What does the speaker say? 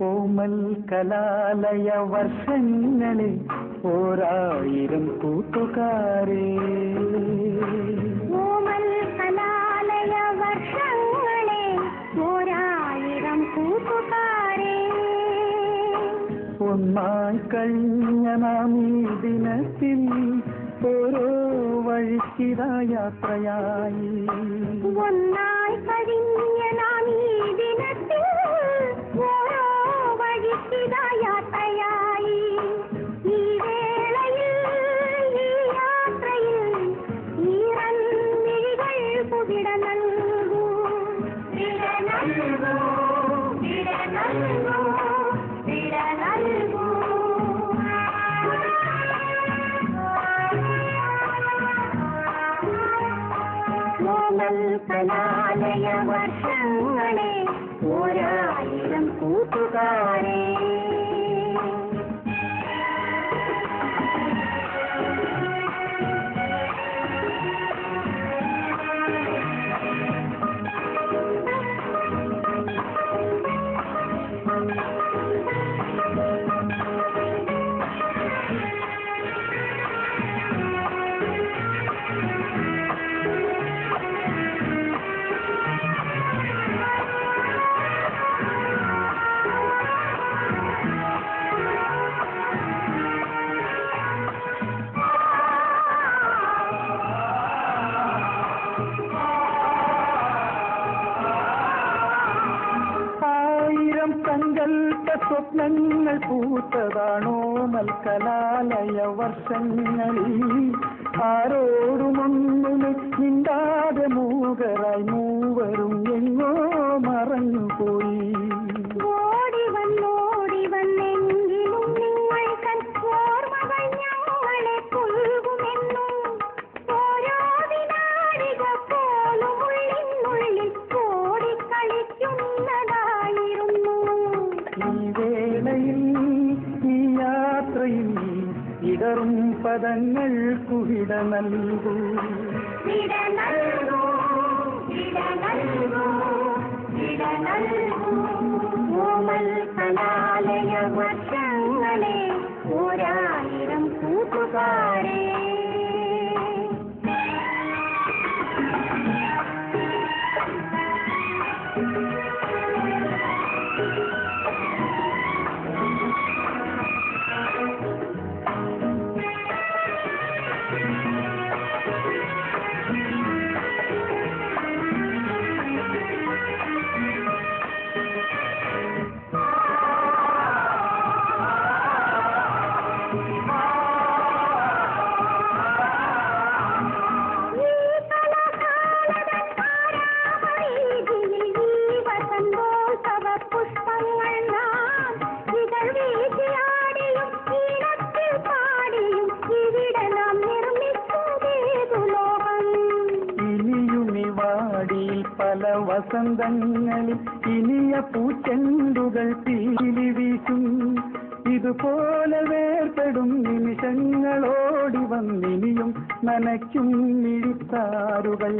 ഓമൽ കലാലയ വർഷങ്ങളിൽ ഓരായിരം കൂട്ടുകാരെ. ഓമൽ കലാലയ വർഷങ്ങളെ ഓരായിരം കൂട്ടുകാരെ. ഒന്നായി കഴിഞ്ഞ നാം ഈ ദിനത്തിൽ ഓരോ വഴിക്കിതാ യാത്രയായി. ഒന്നായി കഴിഞ്ഞ നാം ഈ ദിനത്തിൽ ഓരോ വഴിക്കിതാ യാത്രയായി. ഈ വേളയിൽ ഈ യാത്രയിൽ ഈറൻ മിഴികൾക്കു വിട നൽകൂ, വിട നൽകൂ, വിട നൽകൂ, വിട നൽകൂ. ഓമൽ കലാലയ വർഷങ്ങളെ ഓരായിരം കൂട്ടുകാരെ. സങ്കൽപ്പ സ്വപ്നങ്ങൾ പൂത്തതാണോ മൽക്കലാലയ വർഷങ്ങളിൽ. ആരോടുമൊന്നും മിണ്ടാതെ മൂകരായി മൂവരും എങ്ങോ മറഞ്ഞുപോയി. ഓടി വന്നെങ്കിലും നിങ്ങൾ ഓർമ്മകൾ ഞങ്ങളെ പുൽകുമെന്നും ഓരോ വിനാടിക പോലും ഉള്ളിനുള്ളിൽ ഓടിക്കളിക്കുന്നതായിരുന്നു. ഈ വേളയിൽ ഈ യാത്രയിൽ ഇടറും പദങ്ങൾക്കു വിട നൽകൂ, വിട നൽകൂ, വിട നൽകൂ, വിട നൽകൂ. ഓമൽ കലാലയ വർഷങ്ങളെ ഓരായിരം കൂട്ടുകാരെ. പല വസന്തങ്ങളിൽ ഇനിയ പൂച്ചെണ്ടുകൾ പീലി വീശും. ഇതുപോലെ വേർപെടും നിമിഷങ്ങളോടി വന്നിനിയും നനയ്ക്കും മിഴിത്താറുകൾ.